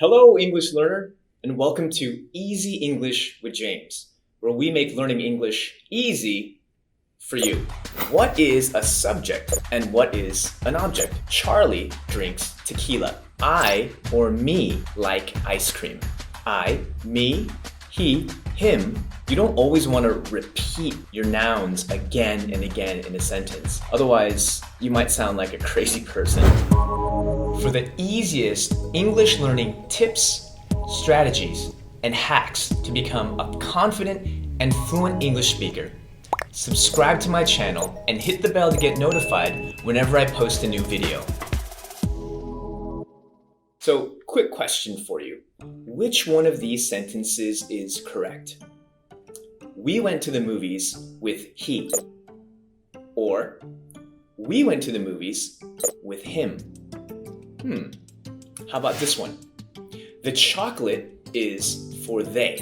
Hello, English learner, and welcome to Easy English with James, where we make learning English easy for you. What is a subject and what is an object? Charlie drinks tequila. I or me like ice cream. I, me, he, him. You don't always want to repeat your nouns again and again in a sentence. Otherwise, you might sound like a crazy person. For the easiest English learning tips, strategies, and hacks to become a confident and fluent English speaker, subscribe to my channel and hit the bell to get notified whenever I post a new video. So, quick question for you. Which one of these sentences is correct? We went to the movies with he. Or, we went to the movies with him. How about this one? The chocolate is for they.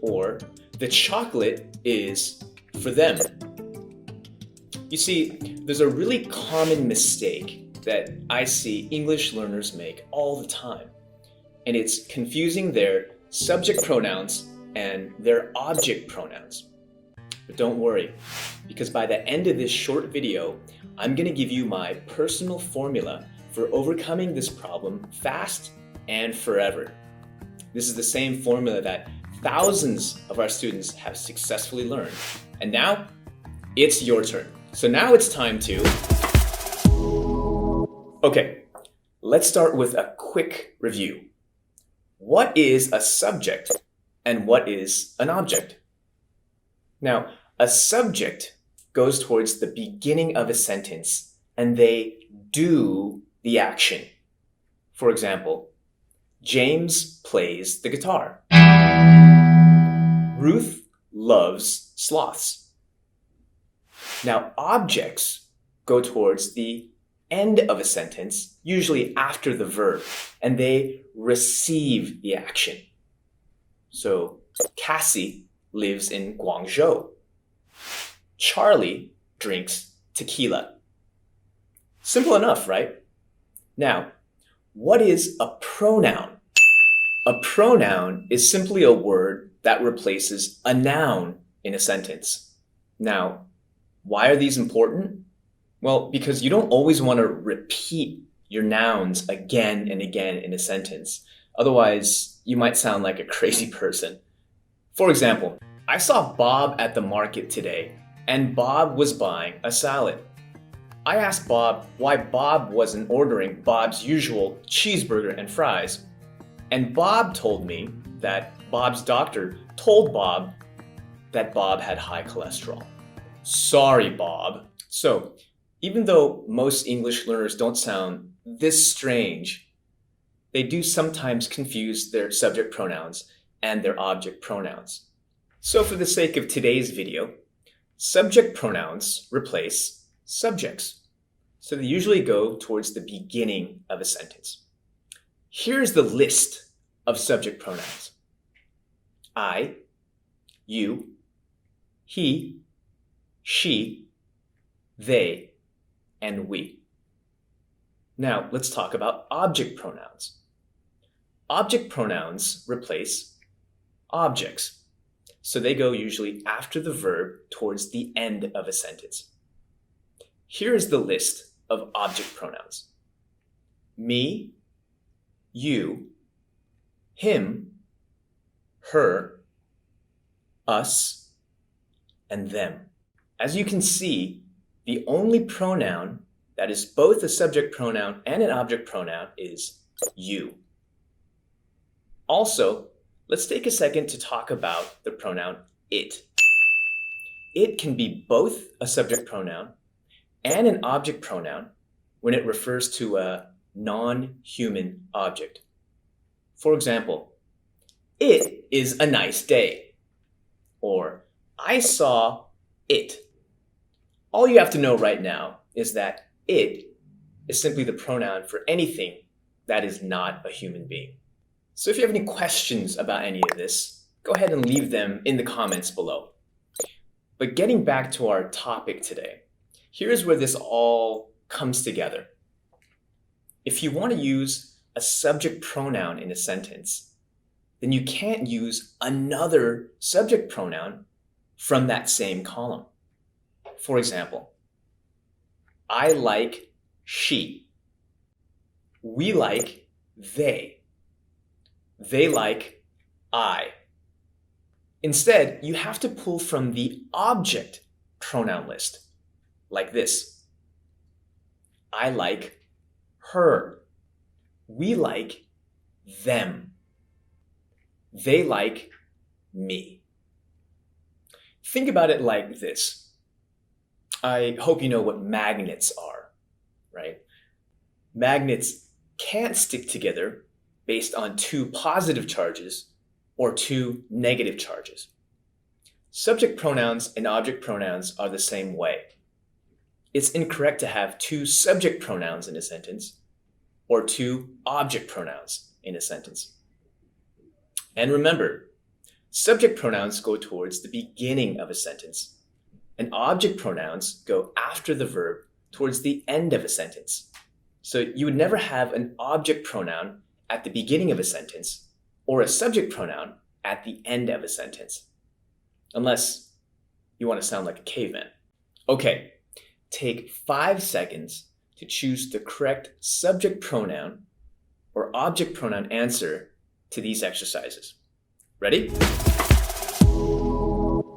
Or, the chocolate is for them. You see, there's a really common mistake that I see English learners make all the time. And it's confusing their subject pronouns and their object pronouns. But don't worry, because by the end of this short video, I'm going to give you my personal formula for overcoming this problem fast and forever. This is the same formula that thousands of our students have successfully learned. And now, it's your turn. So now it's time to... Okay, let's start with a quick review. What is a subject and what is an object? Now, a subject goes towards the beginning of a sentence and they do the action. For example, James plays the guitar. Ruth loves sloths. Now, objects go towards the end of a sentence, usually after the verb, and they receive the action. So, Cassie lives in Guangzhou. Charlie drinks tequila. Simple enough, right? Now, what is a pronoun? A pronoun is simply a word that replaces a noun in a sentence. Now, why are these important? Well, because you don't always want to repeat your nouns again and again in a sentence. Otherwise, you might sound like a crazy person. For example, I saw Bob at the market today, and Bob was buying a salad. I asked Bob why Bob wasn't ordering Bob's usual cheeseburger and fries. And Bob told me that Bob's doctor told Bob that Bob had high cholesterol. Sorry, Bob. So, even though most English learners don't sound this strange, they do sometimes confuse their subject pronouns and their object pronouns. So for the sake of today's video, subject pronouns replace subjects. So they usually go towards the beginning of a sentence. Here's the list of subject pronouns. I, you, he, she, they, and we. Now let's talk about object pronouns. Object pronouns replace objects. So they go usually after the verb towards the end of a sentence. Here is the list of object pronouns. Me, you, him, her, us, and them. As you can see, the only pronoun that is both a subject pronoun and an object pronoun is you. Also, let's take a second to talk about the pronoun it. It can be both a subject pronoun and an object pronoun when it refers to a non-human object. For example, it is a nice day. Or, I saw it. All you have to know right now is that it is simply the pronoun for anything that is not a human being. So if you have any questions about any of this, go ahead and leave them in the comments below. But getting back to our topic today, here's where this all comes together. If you want to use a subject pronoun in a sentence, then you can't use another subject pronoun from that same column. For example, I like she. We like they. They like I. Instead, you have to pull from the object pronoun list, like this. I like her. We like them. They like me. Think about it like this. I hope you know what magnets are, right? Magnets can't stick together based on two positive charges or two negative charges. Subject pronouns and object pronouns are the same way. It's incorrect to have two subject pronouns in a sentence or two object pronouns in a sentence. And remember, subject pronouns go towards the beginning of a sentence, and object pronouns go after the verb towards the end of a sentence. So you would never have an object pronoun at the beginning of a sentence or a subject pronoun at the end of a sentence, unless you want to sound like a caveman. Okay, take 5 seconds to choose the correct subject pronoun or object pronoun answer to these exercises. Ready?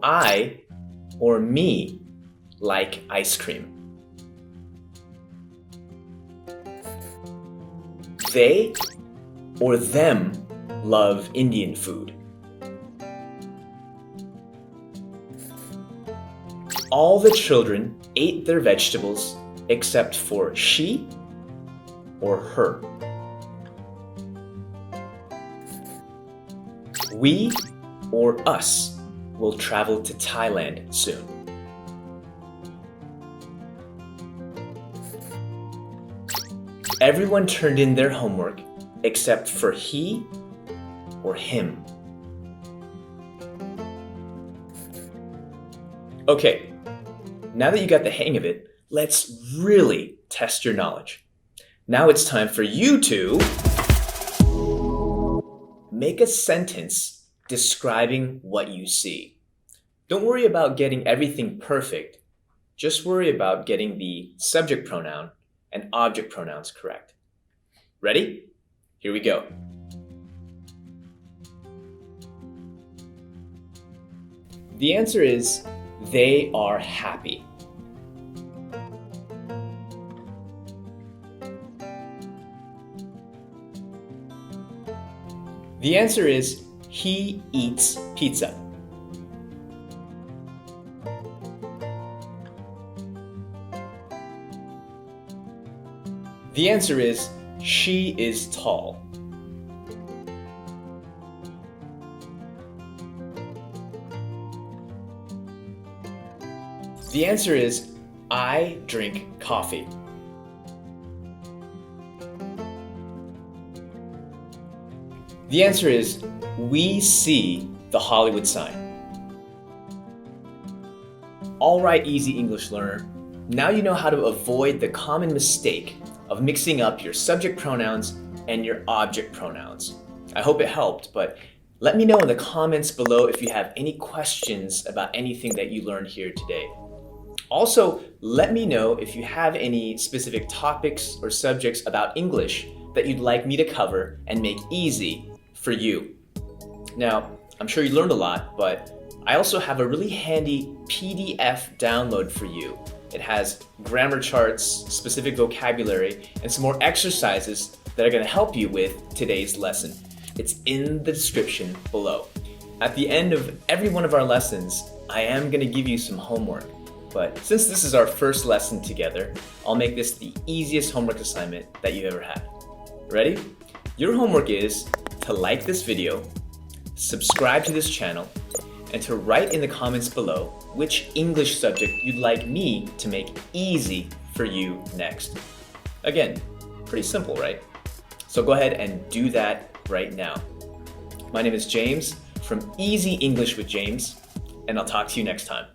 I or me like ice cream. They or them love Indian food. All the children ate their vegetables except for she or her. We or us will travel to Thailand soon. Everyone turned in their homework except for he or him. Okay, now that you got the hang of it, let's really test your knowledge. Now it's time for you to make a sentence describing what you see. Don't worry about getting everything perfect. Just worry about getting the subject pronoun and object pronouns correct. Ready? Here we go. The answer is, they are happy. The answer is, he eats pizza. The answer is, she is tall. The answer is, I drink coffee. The answer is, we see the Hollywood sign. All right, easy English learner. Now you know how to avoid the common mistake of mixing up your subject pronouns and your object pronouns. I hope it helped, but let me know in the comments below if you have any questions about anything that you learned here today. Also, let me know if you have any specific topics or subjects about English that you'd like me to cover and make easy for you. Now, I'm sure you learned a lot, but I also have a really handy PDF download for you. It has grammar charts, specific vocabulary, and some more exercises that are going to help you with today's lesson. It's in the description below. At the end of every one of our lessons, I am going to give you some homework. But since this is our first lesson together, I'll make this the easiest homework assignment that you've ever had. Ready? Your homework is to like this video, subscribe to this channel, and to write in the comments below which English subject you'd like me to make easy for you next. Again, pretty simple, right? So go ahead and do that right now. My name is James from Easy English with James, and I'll talk to you next time.